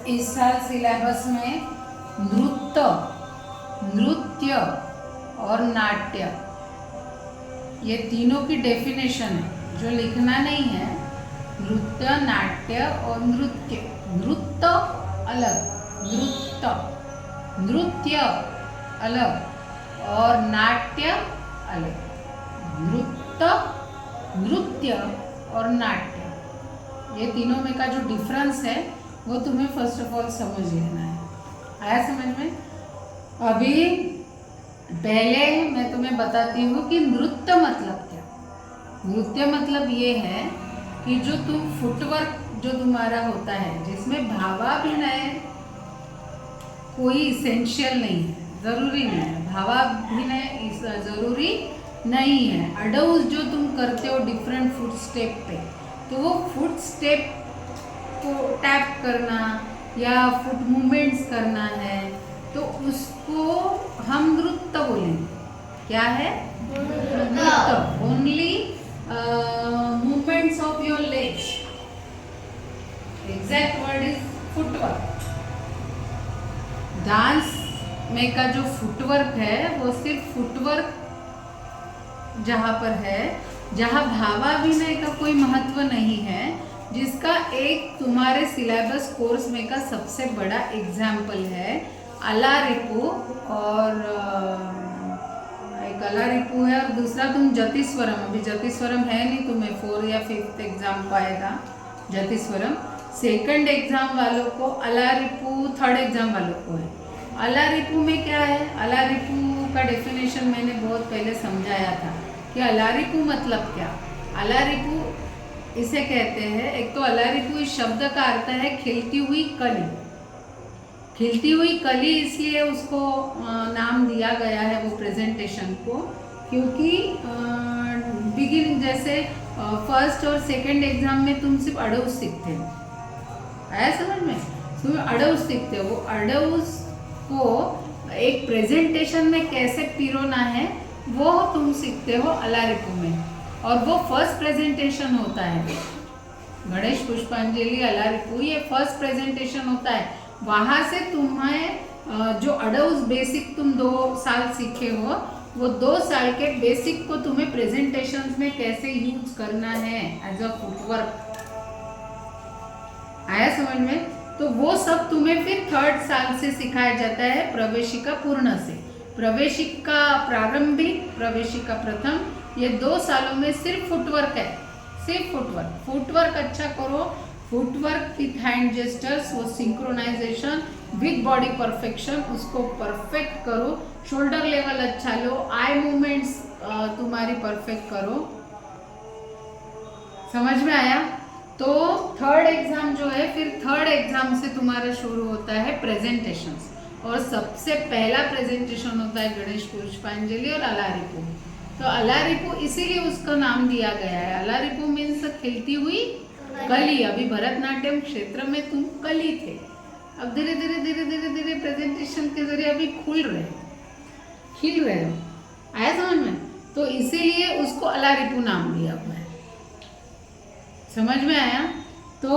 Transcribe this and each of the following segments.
इस साल सिलेबस में नृत्य और नाट्य, ये तीनों की डेफिनेशन है जो लिखना नहीं है। नृत्य, नाट्य और नृत्य। नृत्य अलग, नृत्य अलग और नाट्य अलग। नृत्य और नाट्य, ये तीनों में का जो डिफरेंस है वो तुम्हें फर्स्ट ऑफ ऑल समझ लेना है। आया समझ में? अभी पहले मैं तुम्हें बताती हूँ कि नृत्य मतलब क्या। नृत्य मतलब ये है कि जो तुम फुटवर्क जो तुम्हारा होता है, जिसमें भावाभिनय कोई इसेंशियल नहीं है, ज़रूरी नहीं है। भावाभिनय ज़रूरी नहीं है। अडोज जो तुम करते हो डिफरेंट फुट स्टेप पे, तो वो फुट स्टेप को टैप करना या फुट मूवमेंट्स करना है, तो उसको हम नृत्य बोलेंगे। क्या है? नृत्य। Only movements of your legs. Exact word is footwork. Dance में का जो फुटवर्क है वो सिर्फ फुटवर्क जहाँ पर है, जहाँ भावाभिनय का कोई महत्व नहीं है, जिसका एक तुम्हारे सिलेबस कोर्स में का सबसे बड़ा एग्जाम्पल है अलारिपू। और एक अलारिपू है और दूसरा तुम जतिस्वरम। अभी जतिस्वरम है नहीं, तुम्हें 4 या 5th एग्जाम को आएगा जतिस्वरम। सेकंड एग्जाम वालों को अलारिपू, थर्ड एग्जाम वालों को है। अलारिपू में क्या है? अलारिपू का डेफिनेशन मैंने बहुत पहले समझाया था कि अलारिपू मतलब क्या। अलारिपू इसे कहते हैं, एक तो अलारिपू इस शब्द का अर्थ है खिलती हुई कली। खिलती हुई कली इसलिए उसको नाम दिया गया है वो प्रेजेंटेशन को, क्योंकि बिगिन जैसे फर्स्ट और सेकंड एग्जाम में तुम सिर्फ अडोज सीखते हो। आया समझ में? तुम अडोज सीखते हो, वो अडोज को एक प्रेजेंटेशन में कैसे पिरोना है वो तुम सीखते हो अलारिपू में, और वो फर्स्ट प्रेजेंटेशन होता है। गणेश पुष्पांजलि अलारिपू ये फर्स्ट प्रेजेंटेशन होता है। वहाँ से तुम्हें जो अडोज बेसिक तुम 2 साल सीखे हो, वो 2 साल के बेसिक को तुम्हें प्रेजेंटेशंस में कैसे यूज करना है एज अ फुटवर्क। आया समझ में? तो वो सब तुम्हें फिर 3rd साल से सिखाया जाता है, प्रवेशिका पूर्ण से। प्रवेशिका प्रारंभिक, प्रवेशिका प्रथम, ये 2 सालों में सिर्फ फुटवर्क है। सिर्फ फुटवर्क। फुटवर्क अच्छा करो, फुटवर्क विथ हैंड जेस्टर्स, वो सिंक्रोनाइजेशन विथ बॉडी परफेक्शन, उसको परफेक्ट करो। शोल्डर लेवल अच्छा लो, आई मूवमेंट्स तुम्हारी परफेक्ट करो। समझ में आया? तो 3rd एग्जाम जो है, फिर 3rd एग्जाम से तुम्हारा शुरू होता है प्रेजेंटेशंस, और सबसे पहला प्रेजेंटेशन होता है गणेश पुष्पांजलि और अलारिपू। तो अलारिपू इसीलिए उसका नाम दिया गया है। अलारिपू मीन्स खिलती हुई कली। अभी भरतनाट्यम क्षेत्र में तुम कली थे, अब धीरे धीरे धीरे धीरे धीरे प्रेजेंटेशन के जरिए अभी खिल रहे हो। आया समझ में? तो इसीलिए उसको अलारिपू नाम दिया हुआ है। समझ में आया? तो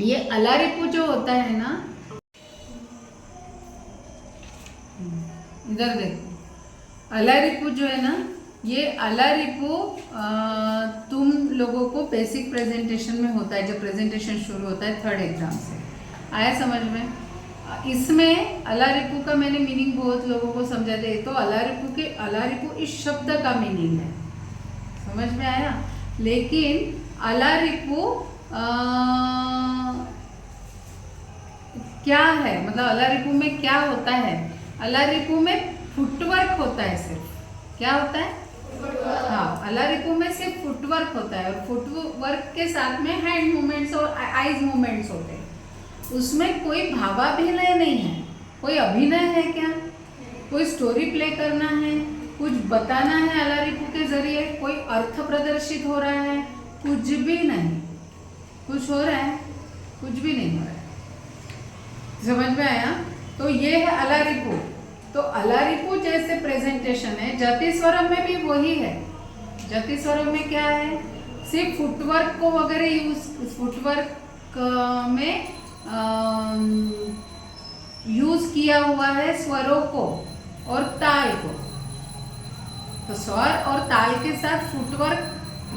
ये अलारिपू जो होता है ना, इधर देखो, अलारिपू जो है ना, ये अलारिपू तुम लोगों को बेसिक प्रेजेंटेशन में होता है, जब प्रेजेंटेशन शुरू होता है 3rd एग्जाम से। आया समझ में? इसमें अलारिपू का मैंने मीनिंग बहुत लोगों को समझा दिया। तो अलारिपू इस शब्द का मीनिंग है। समझ में आया? लेकिन अलारिपू क्या है, मतलब अलारिपू में क्या होता है? अलारिपू में फुटवर्क होता है सिर्फ। क्या होता है? हाँ, अलारिपू में सिर्फ फुटवर्क होता है, और फुटवर्क के साथ में हैंड मूवमेंट्स और आईज मूवमेंट्स होते हैं। उसमें कोई भावाभिनय नहीं है। कोई अभिनय है क्या? कोई स्टोरी प्ले करना है, कुछ बताना है अलारिपू के जरिए, कोई अर्थ प्रदर्शित हो रहा है? कुछ भी नहीं। कुछ हो रहा है? कुछ भी नहीं हो रहा है। समझ में आया? तो ये है अलारिपू। तो अलारिपू जैसे प्रेजेंटेशन है, जतिस्वरम में भी वही है। जतिस्वरम में क्या है? सिर्फ फुटवर्क को वगैरह यूज, फुटवर्क में यूज किया हुआ है स्वरों को और ताल को। तो स्वर और ताल के साथ फुटवर्क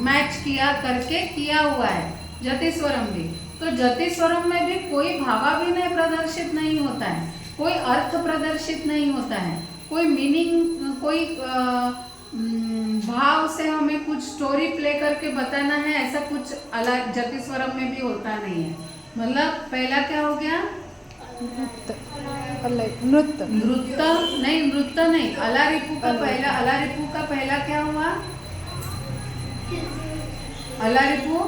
मैच किया करके किया हुआ है जतिस्वरम भी। तो जतिस्वरम में भी कोई भावाभिनय प्रदर्शित नहीं होता है, कोई अर्थ प्रदर्शित नहीं होता है, कोई मीनिंग, कोई भाव से हमें कुछ स्टोरी प्ले करके बताना है, ऐसा कुछ अलग जतिस्वरम में भी होता नहीं है। मतलब पहला क्या हो गया? नृत्य नहीं, अलारिपू का पहला क्या हुआ? अलारिपू,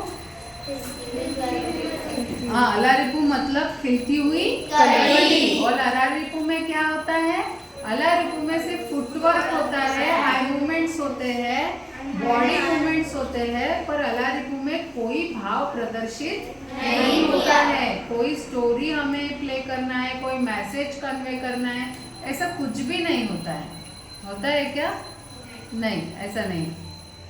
हाँ, अलारिपू मतलब खिलती हुई कली। और अलारिपू में क्या होता है? अलारिपू में सिर्फ फुटवर्क होता है, हाई मूवमेंट्स होते हैं, बॉडी मूवमेंट्स होते हैं, पर अलारिपू में कोई भाव प्रदर्शित नहीं होता है। कोई स्टोरी हमें प्ले करना है, कोई मैसेज कन्वे करना है, ऐसा कुछ भी नहीं होता है। होता है क्या? नहीं, ऐसा नहीं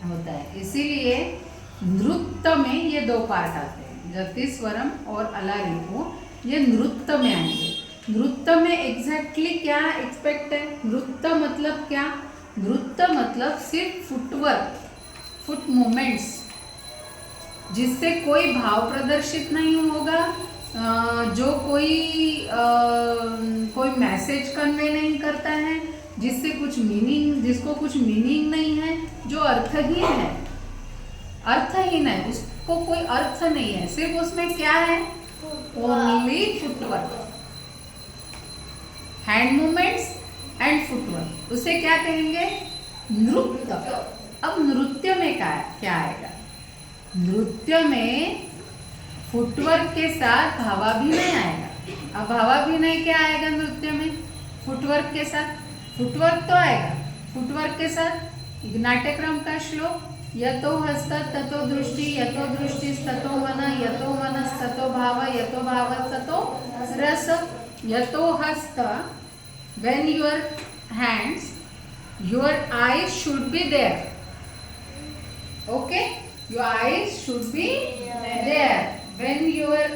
होता है। इसीलिए नृत्य में ये दो पार्ट आते हैं, जतिस्वरम और अलारिपू, ये नृत्य में आएंगे। नृत्य में एग्जैक्टली क्या एक्सपेक्ट है? नृत्य मतलब क्या? नृत्य मतलब सिर्फ फुटवर्क, फुट मूवमेंट्स, जिससे कोई भाव प्रदर्शित नहीं होगा, जो कोई मैसेज कन्वे नहीं करता है, जिसको कुछ मीनिंग नहीं है, जो अर्थहीन है, उसको कोई अर्थ नहीं है, सिर्फ उसमें क्या है? Only footwork, hand movements and footwork, उसे क्या कहेंगे? नृत्य। अब नृत्य में क्या आएगा? नृत्य में फुटवर्क के साथ भावाभिनय आएगा। अब भावाभिनय क्या आएगा नृत्य में? फुटवर्क के साथ, फुटवर्क तो आएगा, फुटवर्क के साथ नाट्यक्रम का श्लोक, यतो हस्त ततो दृष्टि, यतो दृष्टि ततो मन, यतो मनस ततो भाव, यतो भाव ततो रस। यतो हस्त, when your hands, your eyes should be there. Okay, your eyes should be there. When your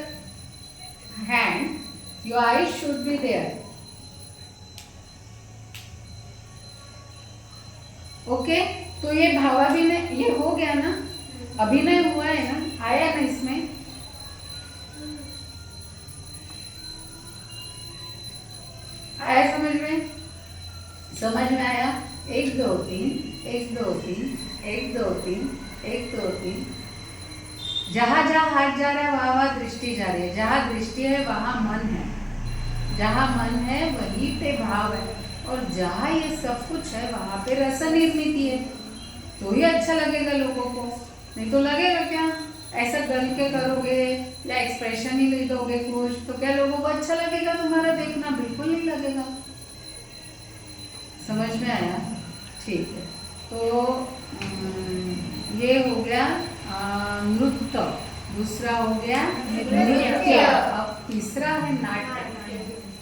hand, your eyes should be there. Okay, तो ये भावाभिनय ये हो गया ना, अभिनय हुआ है ना, आया ना इसमें? आया समझ में? समझ में आया? 1 2 3, 1 2 3, 1 2 3, 1 2 3। जहाँ जहाँ हाथ जा रहा है वहाँ वहाँ दृष्टि जा रही है। जहाँ दृष्टि है वहाँ मन है, जहाँ मन है वहीं पे भाव है, और जहाँ ये सब कुछ है वहाँ पे रस निर्मिति है। तो ही अच्छा लगेगा लोगों को, नहीं तो लगेगा क्या? ऐसा गल के करोगे या एक्सप्रेशन ही नहीं दोगे कुछ, तो क्या लोगों को अच्छा लगेगा तुम्हारा देखना? बिल्कुल नहीं लगेगा। समझ में आया? ठीक है, तो ये हो गया नृत्य, दूसरा हो गया नृत्य। अब तीसरा है नाट्य।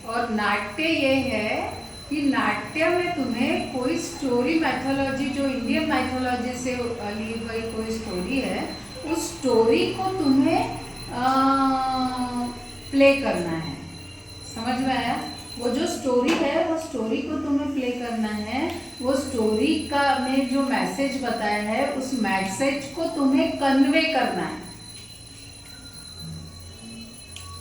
और नाट्य ये है कि नाट्य में तुम्हें कोई स्टोरी मैथोलॉजी, जो इंडियन मैथोलॉजी से ली गई कोई स्टोरी है, उस स्टोरी को तुम्हें प्ले करना है। समझ में आया? वो जो स्टोरी है वो स्टोरी को तुम्हें प्ले करना है। वो स्टोरी का में जो मैसेज बताया है उस मैसेज को तुम्हें कन्वे करना है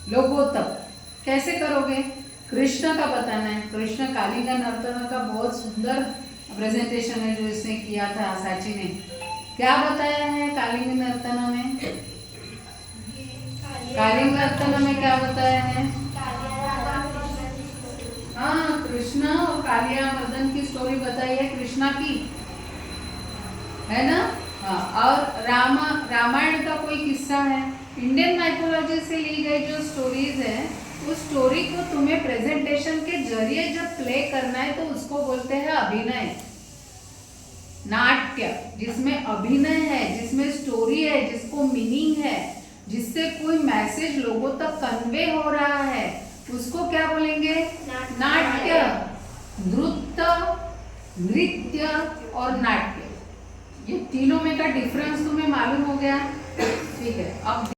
लोगों तक। कैसे करोगे? कृष्ण का बताना है। कृष्ण कालिंगा नर्तन का बहुत सुंदर प्रेजेंटेशन है जो इसने किया था, साची ने। क्या बताया है कालिंग नर्तन में? कालिंग नर्तन में क्या बताया है? हाँ, कृष्ण और कालिया मर्दन की स्टोरी बताई है, कृष्णा की, है ना? हाँ, और रामायण का कोई किस्सा है। इंडियन माइथोलॉजी से ली गई जो स्टोरीज है, उस स्टोरी को तुम्हें प्रेजेंटेशन के जरिए जब प्ले करना है तो उसको बोलते हैं अभिनय। नाट्य जिसमें अभिनय है, जिसमें स्टोरी है, जिसको मीनिंग है, जिससे कोई मैसेज लोगों तक कन्वे हो रहा है, उसको क्या बोलेंगे? नाट्य। नृत्य और नाट्य, ये तीनों में का डिफरेंस तुम्हें मालूम हो गया? ठीक है। अब